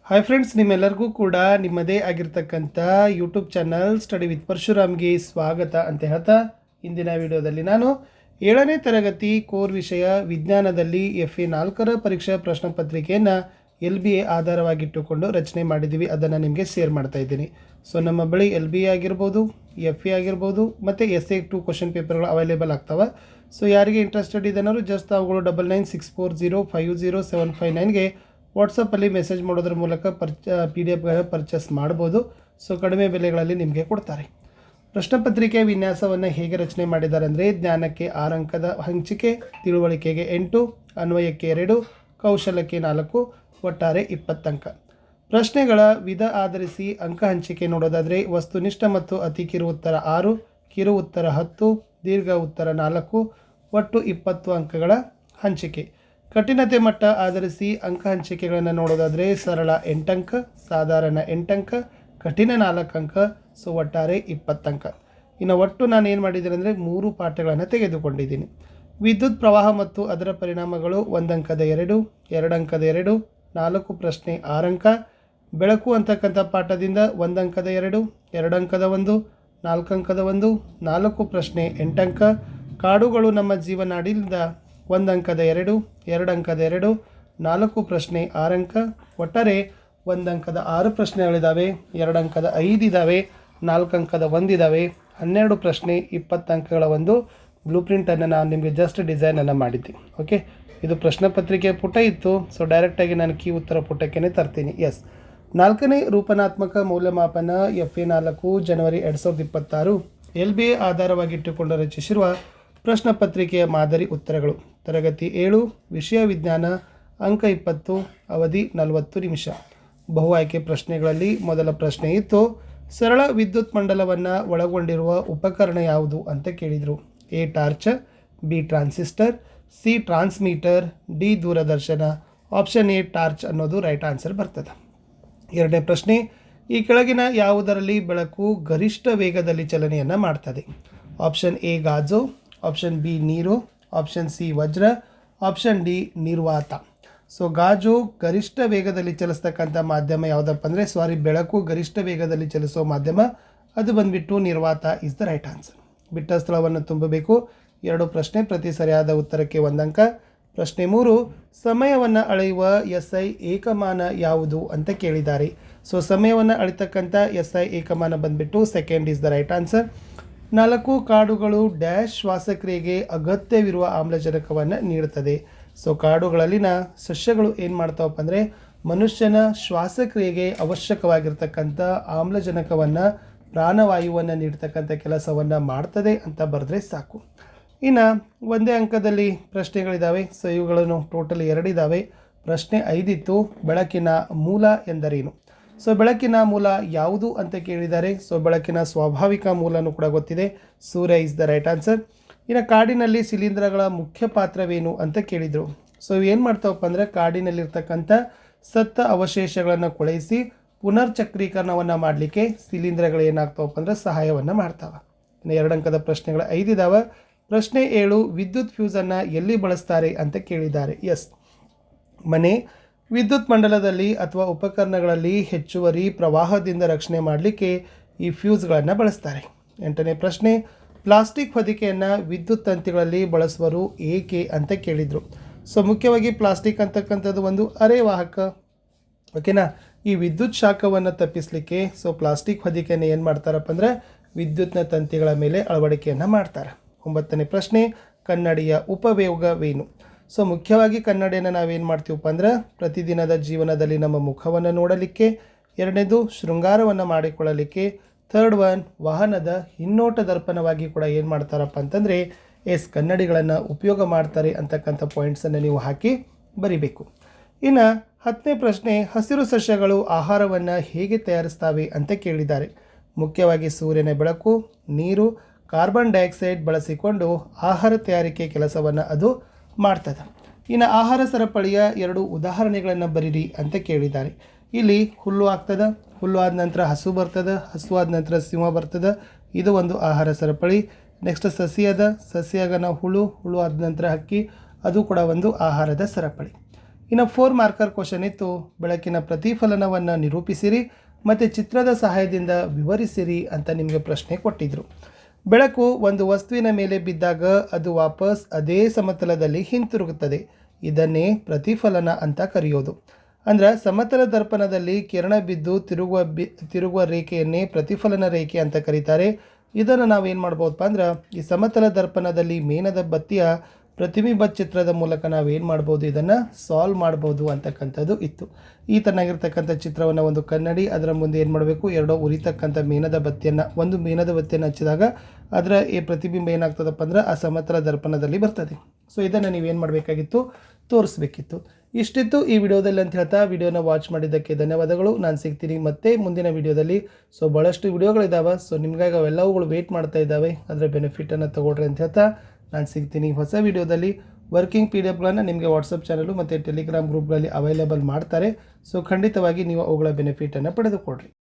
Hi friends, ನಿಮ್ಮೆಲ್ಲರಿಗೂ ಕೂಡ ನಿಮ್ಮದೇ ಆಗಿರ್ತಕ್ಕಂಥ ಯೂಟ್ಯೂಬ್ ಚಾನಲ್ ಸ್ಟಡಿ ವಿತ್ ಪರಶುರಾಮ್ಗೆ ಸ್ವಾಗತ ಅಂತ ಹೇಳ್ತಾ ಇಂದಿನ ವಿಡಿಯೋದಲ್ಲಿ ನಾನು 7ನೇ ತರಗತಿ ಕೋರ್ ವಿಷಯ ವಿಜ್ಞಾನದಲ್ಲಿ FA 4ರ ಪರೀಕ್ಷಾ ಪ್ರಶ್ನೆ ಪತ್ರಿಕೆಯನ್ನು LBA ಆಧಾರವಾಗಿಟ್ಟುಕೊಂಡು ರಚನೆ ಮಾಡಿದ್ದೀವಿ. ಅದನ್ನು ನಿಮಗೆ ಶೇರ್ ಮಾಡ್ತಾ ಇದ್ದೀನಿ. ಸೊ ನಮ್ಮ ಬಳಿ LBA ಆಗಿರ್ಬೋದು, FA ಆಗಿರ್ಬೋದು ಮತ್ತು SA 2 ಕ್ವಶನ್ ಪೇಪರ್ಗಳು ಅವೈಲೇಬಲ್ ಆಗ್ತವೆ. ಸೊ ಯಾರಿಗೆ ಇಂಟ್ರೆಸ್ಟೆಡ್ ಇದನ್ನೋರು ಜಸ್ಟ್ ಅವುಗಳು 9964050759ಗೆ ವಾಟ್ಸಪ್ಪಲ್ಲಿ ಮೆಸೇಜ್ ಮಾಡೋದ್ರ ಮೂಲಕ PDF ಪರ್ಚೇಸ್ ಮಾಡ್ಬೋದು. ಸೊ ಕಡಿಮೆ ಬೆಲೆಗಳಲ್ಲಿ ನಿಮಗೆ ಕೊಡ್ತಾರೆ. ಪ್ರಶ್ನೆ ಪತ್ರಿಕೆ ವಿನ್ಯಾಸವನ್ನು ಹೇಗೆ ರಚನೆ ಮಾಡಿದ್ದಾರೆ ಅಂದರೆ, ಜ್ಞಾನಕ್ಕೆ 6 ಅಂಕದ ಹಂಚಿಕೆ, ತಿಳುವಳಿಕೆಗೆ 8, ಅನ್ವಯಕ್ಕೆ 2, ಕೌಶಲಕ್ಕೆ 4, ಒಟ್ಟಾರೆ 20 ಅಂಕ. ಪ್ರಶ್ನೆಗಳ ವಿಧ ಆಧರಿಸಿ ಅಂಕ ಹಂಚಿಕೆ ನೋಡೋದಾದರೆ, ವಸ್ತುನಿಷ್ಠ ಮತ್ತು ಅತಿ ಕಿರು ಉತ್ತರ 6, ಕಿರು ಉತ್ತರ 10, ದೀರ್ಘ ಉತ್ತರ 4, ಒಟ್ಟು 20 ಅಂಕಗಳ ಹಂಚಿಕೆ. ಕಠಿಣತೆ ಮಟ್ಟ ಆಧರಿಸಿ ಅಂಕ ಹಂಚಿಕೆಗಳನ್ನು ನೋಡೋದಾದರೆ, ಸರಳ 8 ಅಂಕ, ಸಾಧಾರಣ 8 ಅಂಕ, ಕಠಿಣ 4 ಅಂಕ, ಸೊ ಒಟ್ಟಾರೆ 20 ಅಂಕ. ಇನ್ನು ಒಟ್ಟು ನಾನು ಏನು ಮಾಡಿದ್ದೀನಿ ಅಂದರೆ 3 ಪಾಠಗಳನ್ನು ತೆಗೆದುಕೊಂಡಿದ್ದೀನಿ. ವಿದ್ಯುತ್ ಪ್ರವಾಹ ಮತ್ತು ಅದರ ಪರಿಣಾಮಗಳು 1 ಅಂಕದ 2, 2 ಅಂಕದ 2, 4 ಪ್ರಶ್ನೆ 6 ಅಂಕ. ಬೆಳಕು ಅಂತಕ್ಕಂಥ ಪಾಠದಿಂದ 1 ಅಂಕದ 2, 2 ಅಂಕದ 1, 4 ಅಂಕದ 1, 4 ಪ್ರಶ್ನೆ 8 ಅಂಕ. ಕಾಡುಗಳು ನಮ್ಮ ಜೀವನಾಡಿಯಿಂದ 1 ಅಂಕದ 2, 2 ಅಂಕದ 2, 4 ಪ್ರಶ್ನೆ 6 ಅಂಕ. ಒಟ್ಟಾರೆ 1 ಅಂಕದ 6 ಪ್ರಶ್ನೆಗಳಿದ್ದಾವೆ, 2 ಅಂಕದ 5 ಇದ್ದಾವೆ, 4 ಅಂಕದ 1 ಇದ್ದಾವೆ, 12 ಪ್ರಶ್ನೆ 20 ಅಂಕಗಳ ಒಂದು ಬ್ಲೂ ಪ್ರಿಂಟನ್ನು ನಾನು ನಿಮಗೆ ಜಸ್ಟ್ ಡಿಸೈನನ್ನು ಮಾಡಿದ್ದೆ. ಓಕೆ, ಇದು ಪ್ರಶ್ನೆ ಪತ್ರಿಕೆ ಪುಟ ಇತ್ತು. ಸೊ ಡೈರೆಕ್ಟಾಗಿ ನಾನು ಕೀ ಉತ್ತರ ಪುಟಕ್ಕೆ ತರ್ತೀನಿ. ಎಸ್, 4ನೇ ರೂಪನಾತ್ಮಕ ಮೌಲ್ಯಮಾಪನ FA 4 ಜನವರಿ 2026 LBA ಆಧಾರವಾಗಿಟ್ಟುಕೊಂಡು ರಚಿಸಿರುವ ಪ್ರಶ್ನೆ ಪತ್ರಿಕೆಯ ಮಾದರಿ ಉತ್ತರಗಳು. ತರಗತಿ 7, ವಿಷಯ ವಿಜ್ಞಾನ, ಅಂಕ 20, ಅವಧಿ 40 ನಿಮಿಷ. ಬಹು ಆಯ್ಕೆ ಪ್ರಶ್ನೆಗಳಲ್ಲಿ ಮೊದಲ ಪ್ರಶ್ನೆ ಇತ್ತು, ಸರಳ ವಿದ್ಯುತ್ ಮಂಡಲವನ್ನು ಒಳಗೊಂಡಿರುವ ಉಪಕರಣ ಯಾವುದು ಅಂತ ಕೇಳಿದರು. A torch, B transistor, C transmitter, D Doordarshan. Option A torch ಅನ್ನೋದು ರೈಟ್ ಆನ್ಸರ್ ಬರ್ತದೆ. ಎರಡನೇ ಪ್ರಶ್ನೆ, ಈ ಕೆಳಗಿನ ಯಾವುದರಲ್ಲಿ ಬೆಳಕು ಗರಿಷ್ಠ ವೇಗದಲ್ಲಿ ಚಲನೆಯನ್ನು ಮಾಡ್ತದೆ? ಆಪ್ಷನ್ A ಗಾಜು, ಆಪ್ಷನ್ B ನೀರು, ಆಪ್ಷನ್ C ವಜ್ರ, ಆಪ್ಷನ್ D ನಿರ್ವಾತ. ಸೊ ಗಾಜು ಗರಿಷ್ಠ ವೇಗದಲ್ಲಿ ಚಲಿಸ್ತಕ್ಕಂಥ ಮಾಧ್ಯಮ ಯಾವುದಪ್ಪ ಅಂದರೆ, ಬೆಳಕು ಗರಿಷ್ಠ ವೇಗದಲ್ಲಿ ಚಲಿಸೋ ಮಾಧ್ಯಮ ಅದು ಬಂದುಬಿಟ್ಟು ನಿರ್ವಾತ ಇಸ್ ದ ರೈಟ್ ಆನ್ಸರ್. ಬಿಟ್ಟ ಸ್ಥಳವನ್ನು ತುಂಬಬೇಕು. 2 ಪ್ರಶ್ನೆ, ಪ್ರತಿ ಸರಿಯಾದ ಉತ್ತರಕ್ಕೆ 1 ಅಂಕ. ಪ್ರಶ್ನೆ 3, ಸಮಯವನ್ನು ಅಳೆಯುವ SI ಏಕಮಾನ ಯಾವುದು ಅಂತ ಕೇಳಿದ್ದಾರೆ. ಸೊ ಸಮಯವನ್ನು ಅಳಿತಕ್ಕಂಥ SI ಏಕಮಾನ ಬಂದುಬಿಟ್ಟು second is the right answer. 4, ಕಾಡುಗಳು ಡ್ಯಾಶ್ ಶ್ವಾಸಕ್ರಿಯೆಗೆ ಅಗತ್ಯವಿರುವ ಆಮ್ಲಜನಕವನ್ನು ನೀಡುತ್ತದೆ. ಸೊ ಕಾಡುಗಳಲ್ಲಿನ ಸಸ್ಯಗಳು ಏನು ಮಾಡ್ತಾವಪ್ಪ ಅಂದರೆ, ಮನುಷ್ಯನ ಶ್ವಾಸಕ್ರಿಯೆಗೆ ಅವಶ್ಯಕವಾಗಿರ್ತಕ್ಕಂಥ ಆಮ್ಲಜನಕವನ್ನು, ಪ್ರಾಣವಾಯುವನ್ನು ನೀಡ್ತಕ್ಕಂಥ ಕೆಲಸವನ್ನು ಮಾಡ್ತದೆ ಅಂತ ಬರೆದ್ರೆ ಸಾಕು. ಇನ್ನು 1 ಅಂಕದಲ್ಲಿ ಪ್ರಶ್ನೆಗಳಿದ್ದಾವೆ. ಸೊ ಇವುಗಳನ್ನು ಟೋಟಲ್ 2 ಇದ್ದಾವೆ. ಪ್ರಶ್ನೆ 5 ಇತ್ತು, ಬೆಳಕಿನ ಮೂಲ ಎಂದರೇನು? ಸೊ ಬೆಳಕಿನ ಮೂಲ ಯಾವುದು ಅಂತ ಕೇಳಿದ್ದಾರೆ. ಸೊ ಬೆಳಕಿನ ಸ್ವಾಭಾವಿಕ ಮೂಲನೂ ಕೂಡ ಗೊತ್ತಿದೆ, ಸೂರ್ಯ ಇಸ್ ದ ರೈಟ್ ಆನ್ಸರ್. ಇನ್ನು ಕಾಡಿನಲ್ಲಿ ಶಿಲೀಂಧ್ರಗಳ ಮುಖ್ಯ ಪಾತ್ರವೇನು ಅಂತ ಕೇಳಿದರು. ಸೊ ಏನು ಮಾಡ್ತಾವಪ್ಪ ಅಂದರೆ, ಕಾಡಿನಲ್ಲಿರ್ತಕ್ಕಂಥ ಸತ್ತ ಅವಶೇಷಗಳನ್ನು ಕೊಳೆಯಿಸಿ ಪುನರ್ಚಕ್ರೀಕರಣವನ್ನು ಮಾಡಲಿಕ್ಕೆ ಶಿಲೀಂಧ್ರಗಳು ಏನಾಗ್ತಾವಪ್ಪ ಅಂದರೆ ಸಹಾಯವನ್ನು ಮಾಡ್ತಾವೆ. ಇನ್ನು 2 ಅಂಕದ ಪ್ರಶ್ನೆಗಳು 5 ಇದ್ದಾವೆ. ಪ್ರಶ್ನೆ 7, ವಿದ್ಯುತ್ ಫ್ಯೂಸನ್ನು ಎಲ್ಲಿ ಬಳಸ್ತಾರೆ ಅಂತ ಕೇಳಿದ್ದಾರೆ. ಎಸ್, ಮನೆ, ವಿದ್ಯುತ್ ಮಂಡಲದಲ್ಲಿ ಅಥವಾ ಉಪಕರಣಗಳಲ್ಲಿ ಹೆಚ್ಚುವರಿ ಪ್ರವಾಹದಿಂದ ರಕ್ಷಣೆ ಮಾಡಲಿಕ್ಕೆ ಈ ಫ್ಯೂಸ್ಗಳನ್ನು ಬಳಸ್ತಾರೆ. 8ನೇ ಪ್ರಶ್ನೆ, ಪ್ಲಾಸ್ಟಿಕ್ ಹೊದಿಕೆಯನ್ನು ವಿದ್ಯುತ್ ತಂತಿಗಳಲ್ಲಿ ಬಳಸುವರು ಏಕೆ ಅಂತ ಕೇಳಿದರು. ಸೊ ಮುಖ್ಯವಾಗಿ ಪ್ಲಾಸ್ಟಿಕ್ ಅಂತಕ್ಕಂಥದ್ದು ಒಂದು ಅರೆವಾಹಕ. ಓಕೆನಾ, ಈ ವಿದ್ಯುತ್ ಶಾಖವನ್ನು ತಪ್ಪಿಸಲಿಕ್ಕೆ ಸೊ ಪ್ಲಾಸ್ಟಿಕ್ ಹೊದಿಕೆಯನ್ನು ಏನು ಮಾಡ್ತಾರಪ್ಪ ಅಂದರೆ ವಿದ್ಯುತ್ನ ತಂತಿಗಳ ಮೇಲೆ ಅಳವಡಿಕೆಯನ್ನು ಮಾಡ್ತಾರೆ. 9ನೇ ಪ್ರಶ್ನೆ, ಕನ್ನಡಿಯ ಉಪಯೋಗವೇನು? ಸೊ ಮುಖ್ಯವಾಗಿ ಕನ್ನಡಿಯನ್ನು ನಾವೇನು ಮಾಡ್ತೀವಪ್ಪ ಅಂದ್ರೆ ಪ್ರತಿದಿನದ ಜೀವನದಲ್ಲಿ ನಮ್ಮ ಮುಖವನ್ನು ನೋಡಲಿಕ್ಕೆ, 2ನೇದು ಶೃಂಗಾರವನ್ನು ಮಾಡಿಕೊಳ್ಳಲಿಕ್ಕೆ, 3rd ಒನ್ ವಾಹನದ ಹಿನ್ನೋಟ ದರ್ಪಣವಾಗಿ ಕೂಡ ಏನು ಮಾಡ್ತಾರಪ್ಪ ಅಂತಂದರೆ ಕನ್ನಡಿಗಳನ್ನು ಉಪಯೋಗ ಮಾಡ್ತಾರೆ ಅಂತಕ್ಕಂಥ ಪಾಯಿಂಟ್ಸನ್ನು ನೀವು ಹಾಕಿ ಬರಿಬೇಕು. ಇನ್ನು 10ನೇ ಪ್ರಶ್ನೆ, ಹಸಿರು ಸಸ್ಯಗಳು ಆಹಾರವನ್ನು ಹೇಗೆ ತಯಾರಿಸ್ತವೆ ಅಂತ ಕೇಳಿದ್ದಾರೆ. ಮುಖ್ಯವಾಗಿ ಸೂರ್ಯನ ಬೆಳಕು, ನೀರು, ಕಾರ್ಬನ್ ಡೈಆಕ್ಸೈಡ್ ಬಳಸಿಕೊಂಡು ಆಹಾರ ತಯಾರಿಕೆ ಕೆಲಸವನ್ನು ಅದು ಮಾಡ್ತದೆ. ಇನ್ನು ಆಹಾರ ಸರಪಳಿಯ 2 ಉದಾಹರಣೆಗಳನ್ನು ಬರೀರಿ ಅಂತ ಕೇಳಿದ್ದಾರೆ. ಇಲ್ಲಿ ಹುಲ್ಲು ಆಗ್ತದೆ, ಹುಲ್ಲು ಆದ ನಂತರ ಹಸು ಬರ್ತದೆ, ಹಸು ಆದ ನಂತರ ಸಿಂಹ ಬರ್ತದೆ, ಇದು ಒಂದು ಆಹಾರ ಸರಪಳಿ. ನೆಕ್ಸ್ಟ್ ಸಸ್ಯದ ಹುಳು, ಹುಳು ಆದ ನಂತರ ಹಕ್ಕಿ, ಅದು ಕೂಡ ಒಂದು ಆಹಾರದ ಸರಪಳಿ. ಇನ್ನು 4 ಮಾರ್ಕರ್ ಕ್ವಶನ್ ಇತ್ತು. ಬೆಳಕಿನ ಪ್ರತಿಫಲನವನ್ನು ನಿರೂಪಿಸಿರಿ ಮತ್ತು ಚಿತ್ರದ ಸಹಾಯದಿಂದ ವಿವರಿಸಿರಿ ಅಂತ ನಿಮಗೆ ಪ್ರಶ್ನೆ ಕೊಟ್ಟಿದ್ದರು. ಬೆಳಕು ಒಂದು ವಸ್ತುವಿನ ಮೇಲೆ ಬಿದ್ದಾಗ ಅದು ವಾಪಸ್ ಅದೇ ಸಮತಲದಲ್ಲಿ ಹಿಂತಿರುಗುತ್ತದೆ. ಇದನ್ನೇ ಪ್ರತಿಫಲನ ಅಂತ ಕರೆಯೋದು. ಅಂದ್ರೆ ಸಮತಲ ದರ್ಪಣದಲ್ಲಿ ಕಿರಣ ಬಿದ್ದು ತಿರುಗುವ ರೇಖೆಯನ್ನೇ ಪ್ರತಿಫಲನ ರೇಖೆ ಅಂತ ಕರೀತಾರೆ. ಇದನ್ನು ನಾವೇನು ಮಾಡ್ಬೋದಪ್ಪ ಅಂದ್ರೆ ಈ ಸಮತಲ ದರ್ಪಣದಲ್ಲಿ ಮೇಣದ ಬತ್ತಿಯ ಪ್ರತಿಬಿಂಬ ಚಿತ್ರದ ಮೂಲಕ ನಾವೇನು ಮಾಡ್ಬೋದು, ಇದನ್ನು ಸಾಲ್ವ್ ಮಾಡ್ಬೋದು ಅಂತಕ್ಕಂಥದ್ದು ಇತ್ತು. ಈ ತನ್ನಾಗಿರ್ತಕ್ಕಂಥ ಚಿತ್ರವನ್ನು ಒಂದು ಕನ್ನಡಿ, ಅದರ ಮುಂದೆ ಏನು ಮಾಡಬೇಕು, ಎರಡೋ ಉರಿತಕ್ಕಂಥ ಮೇಣದ ಬತ್ತಿಯನ್ನು ಹಚ್ಚಿದಾಗ ಅದರ ಈ ಪ್ರತಿಬಿಂಬ ಏನಾಗ್ತದಪ್ಪ ಅಂದ್ರೆ ಆ ಸಮತಲ ದರ್ಪಣದಲ್ಲಿ ಬರ್ತದೆ. ಸೊ ಇದನ್ನು ನೀವೇನು ಮಾಡಬೇಕಾಗಿತ್ತು, ತೋರಿಸ್ಬೇಕಿತ್ತು. ಇಷ್ಟಿತ್ತು ಈ ವಿಡಿಯೋದಲ್ಲಿ ಅಂತ ಹೇಳ್ತಾ ವಿಡಿಯೋನ ವಾಚ್ ಮಾಡಿದ್ದಕ್ಕೆ ಧನ್ಯವಾದಗಳು. ನಾನು ಸಿಗ್ತೀನಿ ಮತ್ತೆ ಮುಂದಿನ ವಿಡಿಯೋದಲ್ಲಿ. ಸೊ ಭಾಳಷ್ಟು ವಿಡಿಯೋಗಳಿದ್ದಾವೆ. ಸೊ ನಿಮಗಾಗಿ ಅವೆಲ್ಲವುಗಳು ವೆಯ್ಟ್ ಮಾಡ್ತಾ ಇದ್ದಾವೆ. ಅದರ ಬೆನಿಫಿಟನ್ನು ತಗೊಳ್ರಿ ಅಂತ ಹೇಳ್ತಾ ನಾನು ಸಿಗ್ತೀನಿ ಹೊಸ ವಿಡಿಯೋದಲ್ಲಿ. ವರ್ಕಿಂಗ್ PDF ನಿಮಗೆ ವಾಟ್ಸಪ್ ಚಾನಲು ಮತ್ತು ಟೆಲಿಗ್ರಾಮ್ ಗ್ರೂಪ್ಗಳಲ್ಲಿ ಅವೈಲೇಬಲ್ ಮಾಡ್ತಾರೆ. ಸೊ ಖಂಡಿತವಾಗಿ ನೀವು ಅವುಗಳ ಬೆನಿಫಿಟನ್ನು ಪಡೆದುಕೊಳ್ಳ್ರಿ.